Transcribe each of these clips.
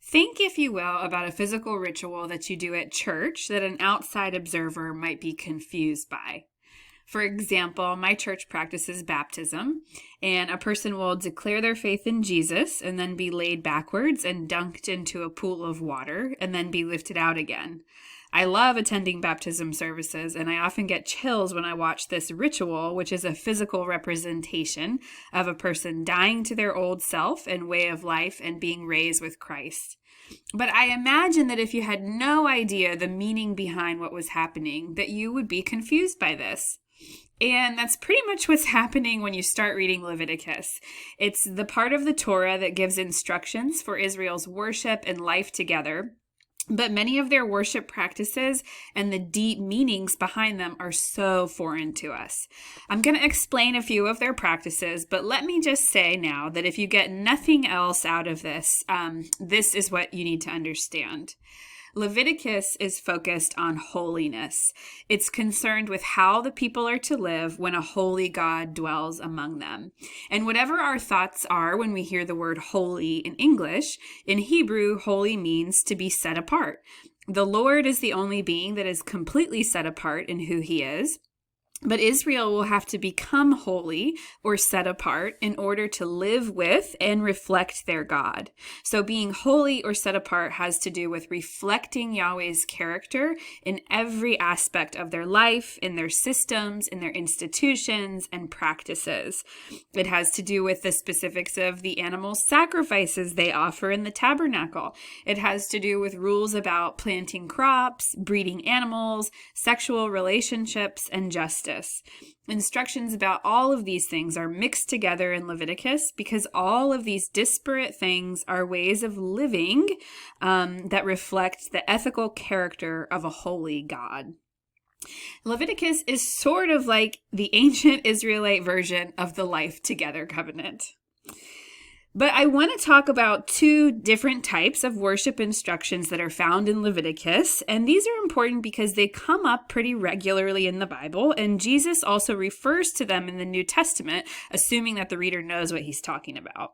Think, if you will, about a physical ritual that you do at church that an outside observer might be confused by. For example, my church practices baptism, and a person will declare their faith in Jesus and then be laid backwards and dunked into a pool of water and then be lifted out again. I love attending baptism services, and I often get chills when I watch this ritual, which is a physical representation of a person dying to their old self and way of life and being raised with Christ. But I imagine that if you had no idea the meaning behind what was happening, that you would be confused by this. And that's pretty much what's happening when you start reading Leviticus. It's the part of the Torah that gives instructions for Israel's worship and life together. But many of their worship practices and the deep meanings behind them are so foreign to us. I'm going to explain a few of their practices, but let me just say now that if you get nothing else out of this, this is what you need to understand. Leviticus is focused on holiness. It's concerned with how the people are to live when a holy God dwells among them. And whatever our thoughts are when we hear the word holy in English, in Hebrew, holy means to be set apart. The Lord is the only being that is completely set apart in who he is. But Israel will have to become holy or set apart in order to live with and reflect their God. So being holy or set apart has to do with reflecting Yahweh's character in every aspect of their life, in their systems, in their institutions and practices. It has to do with the specifics of the animal sacrifices they offer in the tabernacle. It has to do with rules about planting crops, breeding animals, sexual relationships, and justice. Instructions about all of these things are mixed together in Leviticus because all of these disparate things are ways of living that reflect the ethical character of a holy God. Leviticus is sort of like the ancient Israelite version of the Life Together covenant. But I want to talk about two different types of worship instructions that are found in Leviticus, and these are important because they come up pretty regularly in the Bible, and Jesus also refers to them in the New Testament, assuming that the reader knows what he's talking about.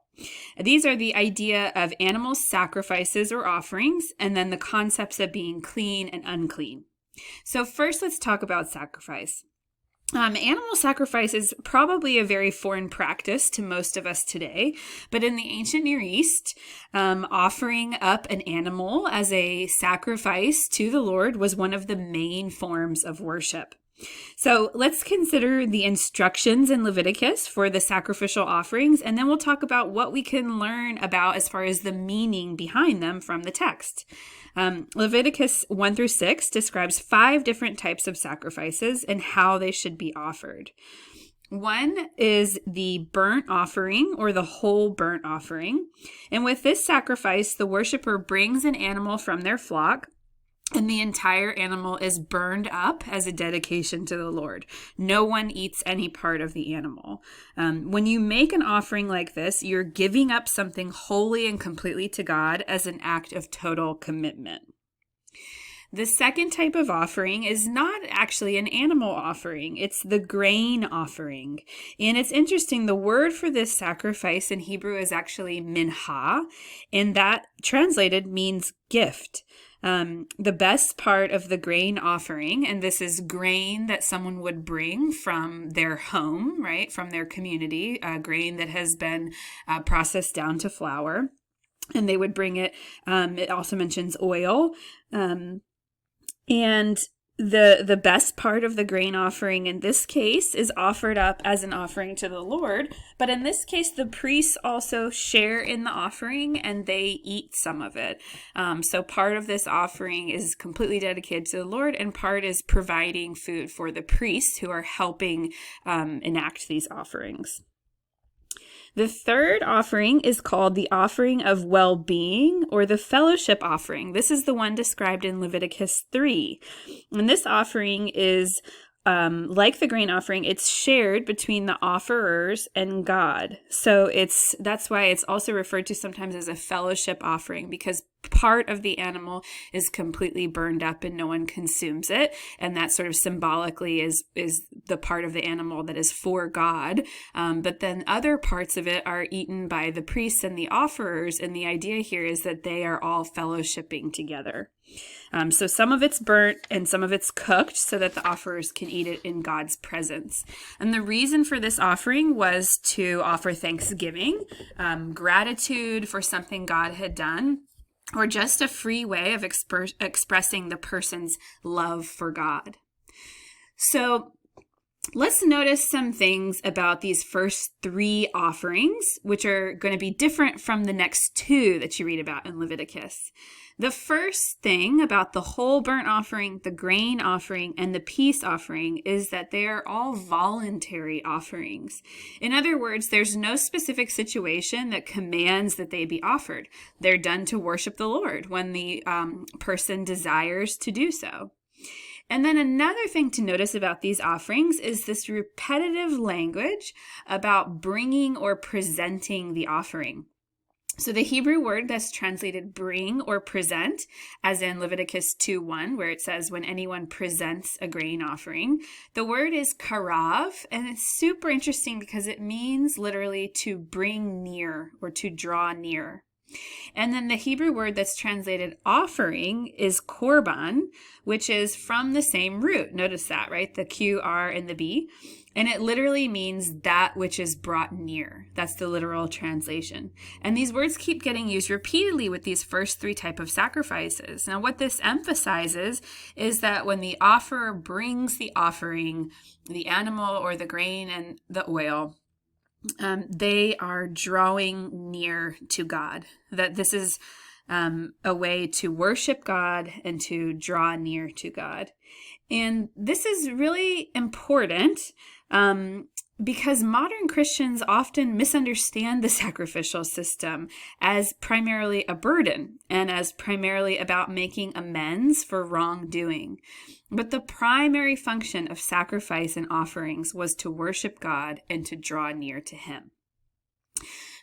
These are the idea of animal sacrifices or offerings, and then the concepts of being clean and unclean. So first, let's talk about sacrifice. Animal sacrifice is probably a very foreign practice to most of us today, but in the ancient Near East, offering up an animal as a sacrifice to the Lord was one of the main forms of worship. So let's consider the instructions in Leviticus for the sacrificial offerings, and then we'll talk about what we can learn about as far as the meaning behind them from the text. Leviticus 1 through 6 describes 5 different types of sacrifices and how they should be offered. One is the burnt offering or the whole burnt offering. And with this sacrifice, the worshiper brings an animal from their flock, and the entire animal is burned up as a dedication to the Lord. No one eats any part of the animal. When you make an offering like this, you're giving up something wholly and completely to God as an act of total commitment. The second type of offering is not actually an animal offering. It's the grain offering. And it's interesting, the word for this sacrifice in Hebrew is actually mincha, and that translated means gift. The best part of the grain offering, and this is grain that someone would bring from their home, right, from their community, grain that has been processed down to flour, and they would bring it. It also mentions oil, and the best part of the grain offering in this case is offered up as an offering to the Lord. But in this case, the priests also share in the offering and they eat some of it. So part of this offering is completely dedicated to the Lord, and part is providing food for the priests who are helping enact these offerings. The third offering is called the offering of well-being, or the fellowship offering. This is the one described in Leviticus 3. And this offering is, like the grain offering, it's shared between the offerers and God. So that's why it's also referred to sometimes as a fellowship offering, because part of the animal is completely burned up and no one consumes it. And that sort of symbolically is the part of the animal that is for God. But then other parts of it are eaten by the priests and the offerers. And the idea here is that they are all fellowshipping together. So some of it's burnt and some of it's cooked so that the offerers can eat it in God's presence. And the reason for this offering was to offer thanksgiving, gratitude for something God had done, or just a free way of expressing the person's love for God. So let's notice some things about these first 3 offerings, which are going to be different from the next 2 that you read about in Leviticus. The first thing about the whole burnt offering, the grain offering, and the peace offering is that they are all voluntary offerings. In other words, there's no specific situation that commands that they be offered. They're done to worship the Lord when the person desires to do so. And then another thing to notice about these offerings is this repetitive language about bringing or presenting the offering. So the Hebrew word that's translated bring or present, as in Leviticus 2:1, where it says when anyone presents a grain offering, the word is karav, and it's super interesting because it means literally to bring near or to draw near. And then the Hebrew word that's translated offering is korban, which is from the same root. Notice that, right? The Q, R, and the B. And it literally means that which is brought near. That's the literal translation. And these words keep getting used repeatedly with these first 3 types of sacrifices. Now, what this emphasizes is that when the offerer brings the offering, the animal or the grain and the oil, they are drawing near to God. That this is a way to worship God and to draw near to God. And this is really important because modern Christians often misunderstand the sacrificial system as primarily a burden and as primarily about making amends for wrongdoing. But the primary function of sacrifice and offerings was to worship God and to draw near to Him.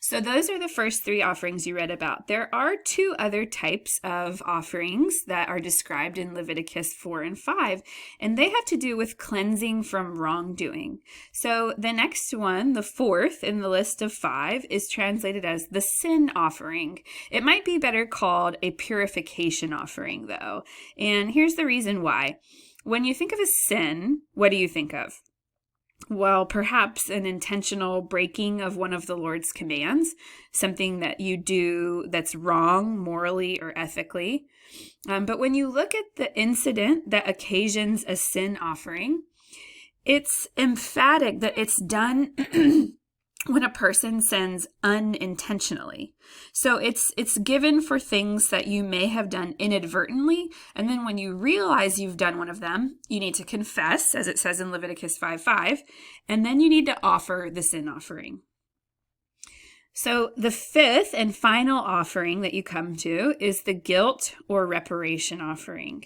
So those are the first 3 offerings you read about. There are 2 other types of offerings that are described in Leviticus 4 and 5, and they have to do with cleansing from wrongdoing. So the next one, the 4th in the list of 5, is translated as the sin offering. It might be better called a purification offering, though. And here's the reason why. When you think of a sin, what do you think of? Well, perhaps an intentional breaking of one of the Lord's commands, something that you do that's wrong morally or ethically. But when you look at the incident that occasions a sin offering, it's emphatic that it's done when a person sins unintentionally. So it's given for things that you may have done inadvertently, and then when you realize you've done one of them, you need to confess, as it says in Leviticus 5:5, and then you need to offer the sin offering. So the 5th and final offering that you come to is the guilt or reparation offering.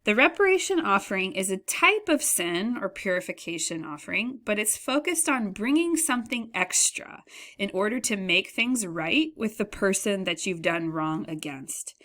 The reparation offering is a type of sin or purification offering, but it's focused on bringing something extra in order to make things right with the person that you've done wrong against.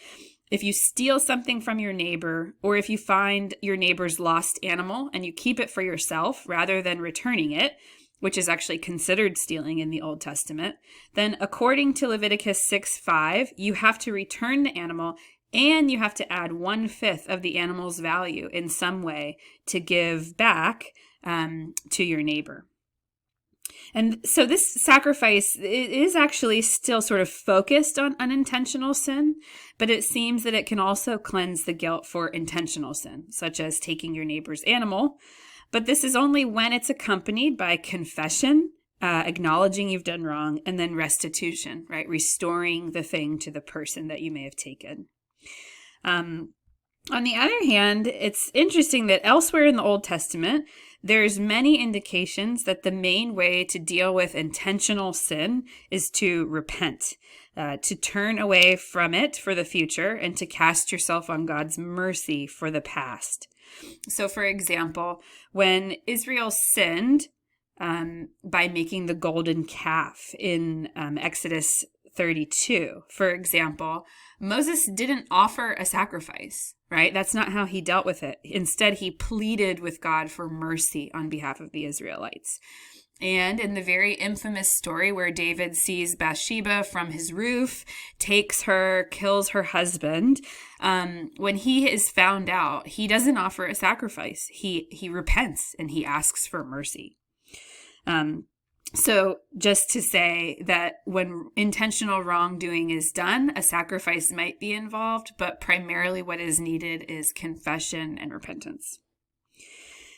If you steal something from your neighbor, or if you find your neighbor's lost animal and you keep it for yourself rather than returning it, which is actually considered stealing in the Old Testament, then according to Leviticus 6:5, you have to return the animal and you have to add 1/5 of the animal's value in some way to give back to your neighbor. And so this sacrifice is actually still sort of focused on unintentional sin, but it seems that it can also cleanse the guilt for intentional sin, such as taking your neighbor's animal. But this is only when it's accompanied by confession, acknowledging you've done wrong, and then restitution, right? Restoring the thing to the person that you may have taken. On the other hand, it's interesting that elsewhere in the Old Testament, there's many indications that the main way to deal with intentional sin is to repent, to turn away from it for the future, and to cast yourself on God's mercy for the past. So, for example, when Israel sinned by making the golden calf in Exodus 32. For example, Moses didn't offer a sacrifice, right? That's not how he dealt with it. Instead, he pleaded with God for mercy on behalf of the Israelites. And in the very infamous story where David sees Bathsheba from his roof, takes her, kills her husband, when he is found out, he doesn't offer a sacrifice. He repents and he asks for mercy. So just to say that when intentional wrongdoing is done, a sacrifice might be involved, but primarily what is needed is confession and repentance.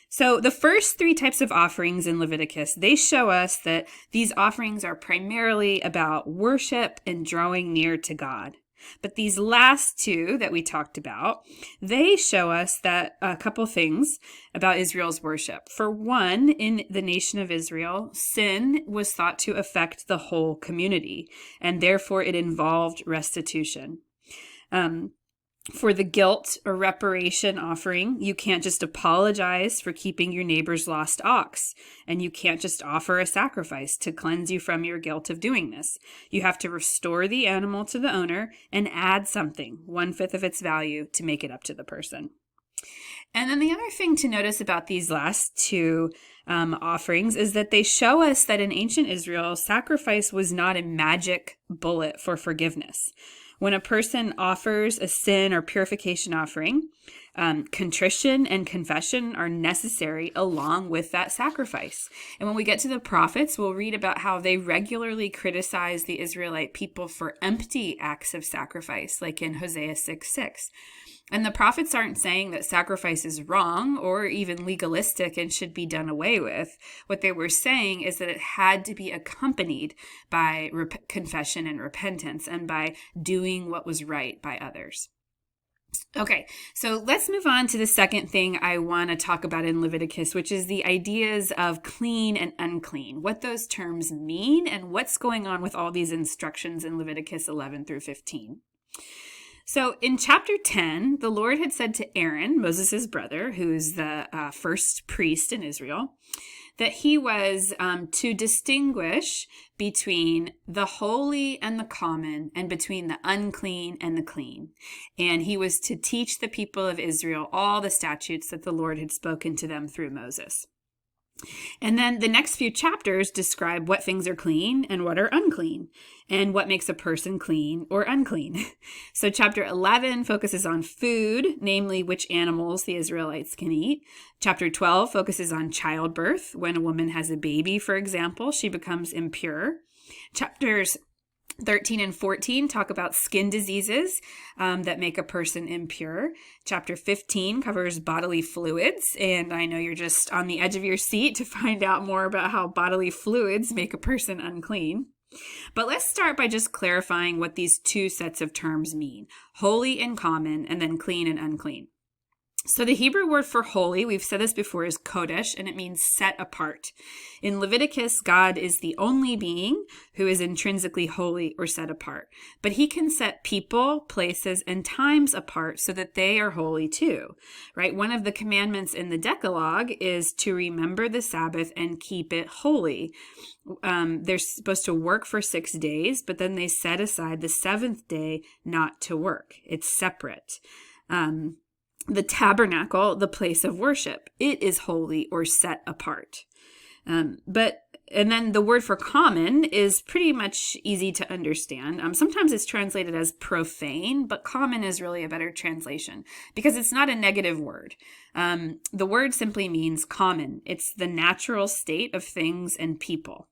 So the first three types of offerings in Leviticus, they show us that these offerings are primarily about worship and drawing near to God. But these last two that we talked about, they show us that a couple things about Israel's worship. For one, in the nation of Israel, sin was thought to affect the whole community, and therefore it involved restitution. For the guilt or reparation offering, you can't just apologize for keeping your neighbor's lost ox, and you can't just offer a sacrifice to cleanse you from your guilt of doing this. You have to restore the animal to the owner and add something, 1/5 of its value, to make it up to the person. And then the other thing to notice about these last two offerings is that they show us that in ancient Israel, sacrifice was not a magic bullet for forgiveness. When a person offers a sin or purification offering, contrition and confession are necessary along with that sacrifice. And when we get to the prophets, we'll read about how they regularly criticize the Israelite people for empty acts of sacrifice, like in Hosea 6:6. And the prophets aren't saying that sacrifice is wrong or even legalistic and should be done away with. What they were saying is that it had to be accompanied by confession and repentance and by doing what was right by others. Okay, so let's move on to the second thing I want to talk about in Leviticus, which is the ideas of clean and unclean, what those terms mean, and what's going on with all these instructions in Leviticus 11 through 15. So in chapter 10, the Lord had said to Aaron, Moses' brother, who's the first priest in Israel, that he was to distinguish between the holy and the common and between the unclean and the clean. And he was to teach the people of Israel all the statutes that the Lord had spoken to them through Moses. And then the next few chapters describe what things are clean and what are unclean, and what makes a person clean or unclean. So chapter 11 focuses on food, namely which animals the Israelites can eat. Chapter 12 focuses on childbirth. When a woman has a baby, for example, she becomes impure. Chapters 13 and 14 talk about skin diseases that make a person impure. Chapter 15 covers bodily fluids, and I know you're just on the edge of your seat to find out more about how bodily fluids make a person unclean. But let's start by just clarifying what these two sets of terms mean: holy and common, and then clean and unclean. So the Hebrew word for holy, we've said this before, is kodesh, and it means set apart. In Leviticus, God is the only being who is intrinsically holy or set apart. But he can set people, places, and times apart so that they are holy too, right? One of the commandments in the Decalogue is to remember the Sabbath and keep it holy. They're supposed to work for 6 days, but then they set aside the seventh day not to work. It's separate. The tabernacle, the place of worship, it is holy or set apart. And then the word for common is pretty much easy to understand. Sometimes it's translated as profane, but common is really a better translation because it's not a negative word. The word simply means common. It's the natural state of things and people.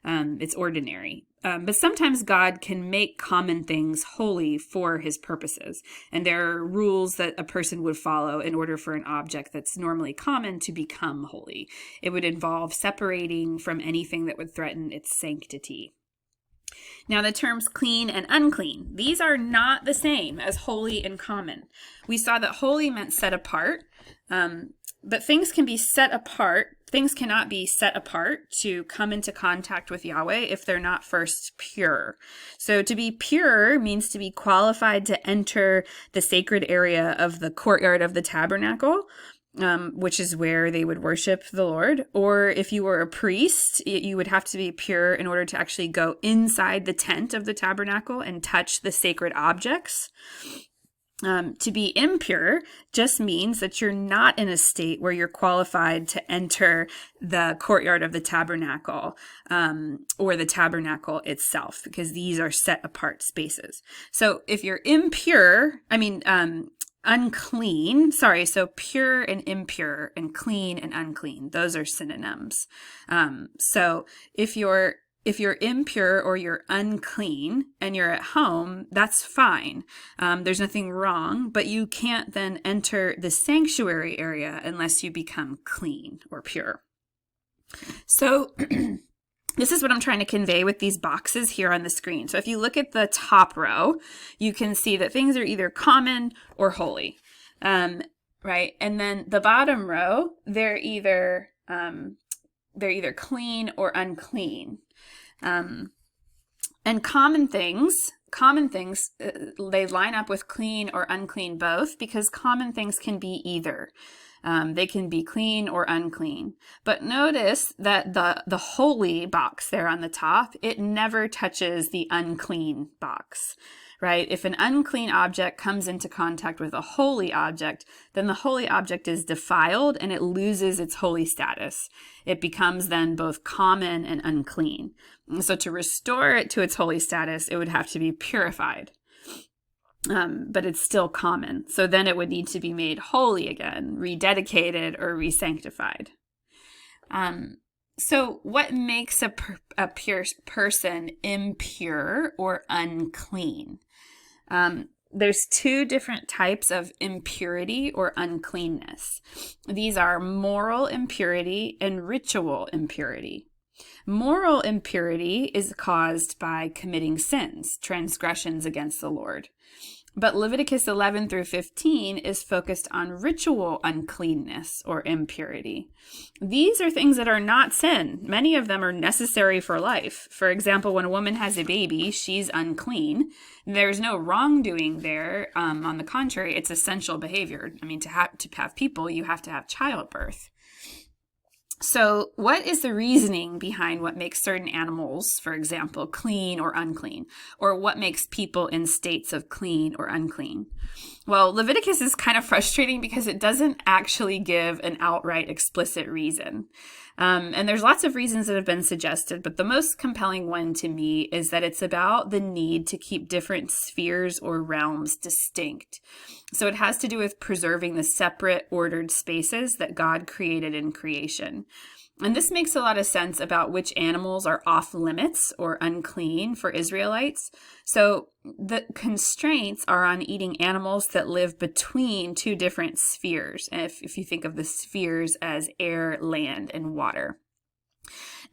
It's ordinary. But sometimes God can make common things holy for his purposes. And there are rules that a person would follow in order for an object that's normally common to become holy. It would involve separating from anything that would threaten its sanctity. Now, the terms clean and unclean, these are not the same as holy and common. We saw that holy meant set apart, but things can be set apart. Things cannot be set apart to come into contact with Yahweh if they're not first pure. So to be pure means to be qualified to enter the sacred area of the courtyard of the tabernacle, which is where they would worship the Lord. Or if you were a priest, you would have to be pure in order to actually go inside the tent of the tabernacle and touch the sacred objects. To be impure just means that you're not in a state where you're qualified to enter the courtyard of the tabernacle, or the tabernacle itself, because these are set apart spaces. So if you're unclean, so pure and impure and clean and unclean, those are synonyms. So if you're impure or you're unclean and you're at home, that's fine. There's nothing wrong, but you can't then enter the sanctuary area unless you become clean or pure. So this is what I'm trying to convey with these boxes here on the screen. So if you look at the top row, you can see that things are either common or holy, right? And then the bottom row, they're either clean or unclean. And common things, they line up with clean or unclean both, because common things can be either. They can be clean or unclean. But notice that the holy box there on the top, it never touches the unclean box, right? If an unclean object comes into contact with a holy object, then the holy object is defiled and it loses its holy status. It becomes then both common and unclean. So to restore it to its holy status, it would have to be purified. But it's still common. So then it would need to be made holy again, rededicated or re-sanctified. So what makes a pure person impure or unclean? There's two different types of impurity or uncleanness. These are moral impurity and ritual impurity. Moral impurity is caused by committing sins, transgressions against the Lord. But Leviticus 11 through 15 is focused on ritual uncleanness or impurity. These are things that are not sin. Many of them are necessary for life. For example, when a woman has a baby, she's unclean. There's no wrongdoing there. On the contrary, it's essential behavior. I mean, to have people, you have to have childbirth. So what is the reasoning behind what makes certain animals, for example, clean or unclean? Or what makes people in states of clean or unclean? Well, Leviticus is kind of frustrating because it doesn't actually give an outright explicit reason. And there's lots of reasons that have been suggested, but the most compelling one to me is that it's about the need to keep different spheres or realms distinct. So it has to do with preserving the separate ordered spaces that God created in creation. And this makes a lot of sense about which animals are off limits or unclean for Israelites. So the constraints are on eating animals that live between two different spheres, if you think of the spheres as air, land, and water.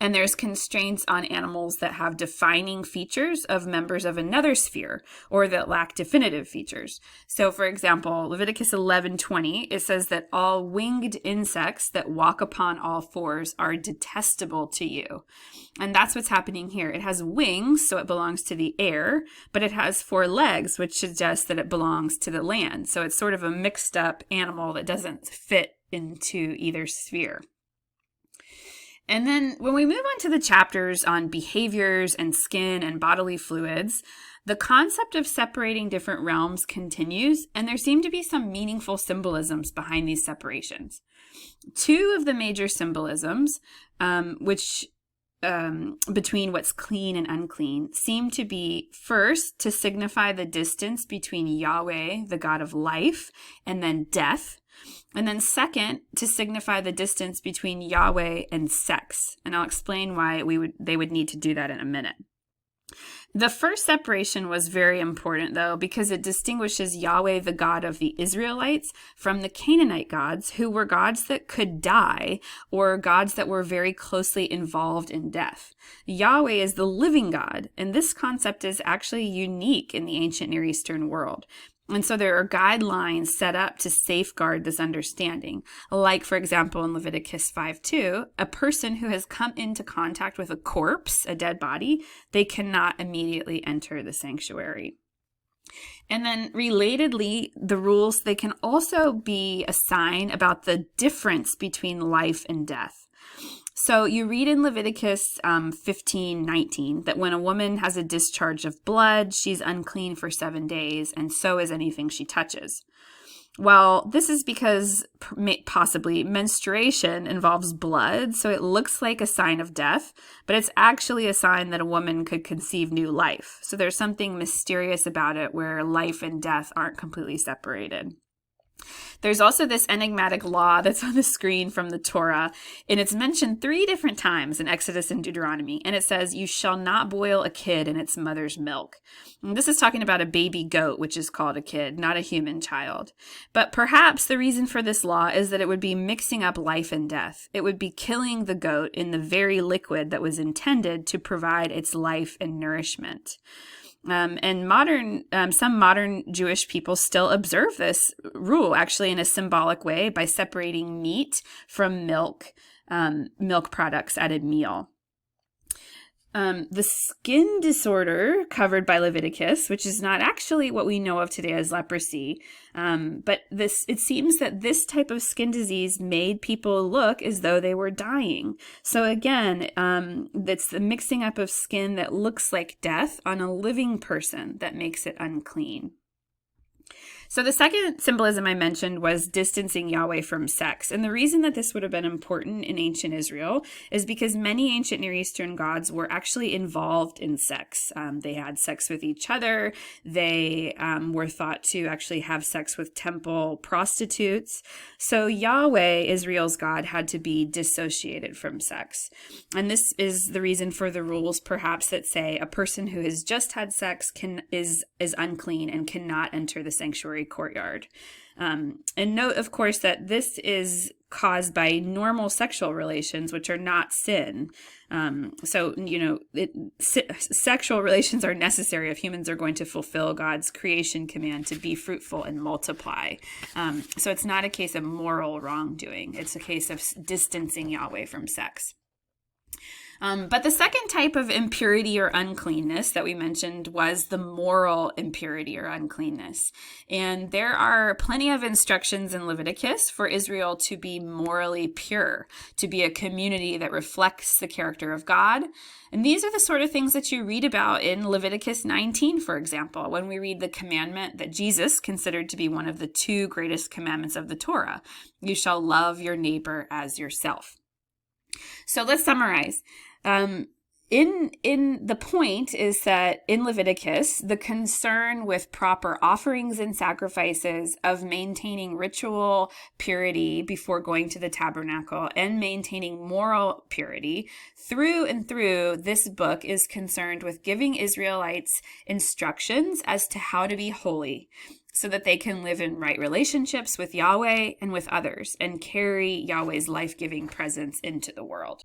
And there's constraints on animals that have defining features of members of another sphere or that lack definitive features. So for example, Leviticus 11:20, it says that all winged insects that walk upon all fours are detestable to you. And that's what's happening here. It has wings, so it belongs to the air, but it has 4 legs, which suggests that it belongs to the land. So it's sort of a mixed up animal that doesn't fit into either sphere. And then when we move on to the chapters on behaviors and skin and bodily fluids, the concept of separating different realms continues, and there seem to be some meaningful symbolisms behind these separations. 2 of the major symbolisms, between what's clean and unclean, seem to be, first, to signify the distance between Yahweh, the God of life, and then death. And then second, to signify the distance between Yahweh and sex. And I'll explain why they would need to do that in a minute. The first separation was very important, though, because it distinguishes Yahweh, the God of the Israelites, from the Canaanite gods, who were gods that could die or gods that were very closely involved in death. Yahweh is the living God, and this concept is actually unique in the ancient Near Eastern world. And so there are guidelines set up to safeguard this understanding. Like, for example, in Leviticus 5:2, a person who has come into contact with a corpse, a dead body, they cannot immediately enter the sanctuary. And then relatedly, the rules, they can also be a sign about the difference between life and death. So you read in Leviticus 15:19 that when a woman has a discharge of blood, she's unclean for 7 days, and so is anything she touches. Well, this is because possibly menstruation involves blood, so it looks like a sign of death, but it's actually a sign that a woman could conceive new life. So there's something mysterious about it where life and death aren't completely separated. There's also this enigmatic law that's on the screen from the Torah, and it's mentioned 3 different times in Exodus and Deuteronomy, and it says, "You shall not boil a kid in its mother's milk." And this is talking about a baby goat, which is called a kid, not a human child. But perhaps the reason for this law is that it would be mixing up life and death. It would be killing the goat in the very liquid that was intended to provide its life and nourishment. And some modern Jewish people still observe this rule, actually, in a symbolic way by separating meat from milk products at a meal. The skin disorder covered by Leviticus, which is not actually what we know of today as leprosy, but it seems that this type of skin disease made people look as though they were dying. So again, that's the mixing up of skin that looks like death on a living person that makes it unclean. So the second symbolism I mentioned was distancing Yahweh from sex. And the reason that this would have been important in ancient Israel is because many ancient Near Eastern gods were actually involved in sex. They had sex with each other. They were thought to actually have sex with temple prostitutes. So Yahweh, Israel's God, had to be dissociated from sex. And this is the reason for the rules, perhaps, that say a person who has just had sex is unclean and cannot enter the sanctuary courtyard. And note, of course, that this is caused by normal sexual relations, which are not sin. Sexual relations are necessary if humans are going to fulfill God's creation command to be fruitful and multiply. So it's not a case of moral wrongdoing. It's a case of distancing Yahweh from sex. But the second type of impurity or uncleanness that we mentioned was the moral impurity or uncleanness. And there are plenty of instructions in Leviticus for Israel to be morally pure, to be a community that reflects the character of God. And these are the sort of things that you read about in Leviticus 19, for example, when we read the commandment that Jesus considered to be one of the 2 greatest commandments of the Torah. You shall love your neighbor as yourself. So let's summarize. The point is that in Leviticus, the concern with proper offerings and sacrifices, of maintaining ritual purity before going to the tabernacle, and maintaining moral purity, through and through, this book is concerned with giving Israelites instructions as to how to be holy, so that they can live in right relationships with Yahweh and with others, and carry Yahweh's life-giving presence into the world.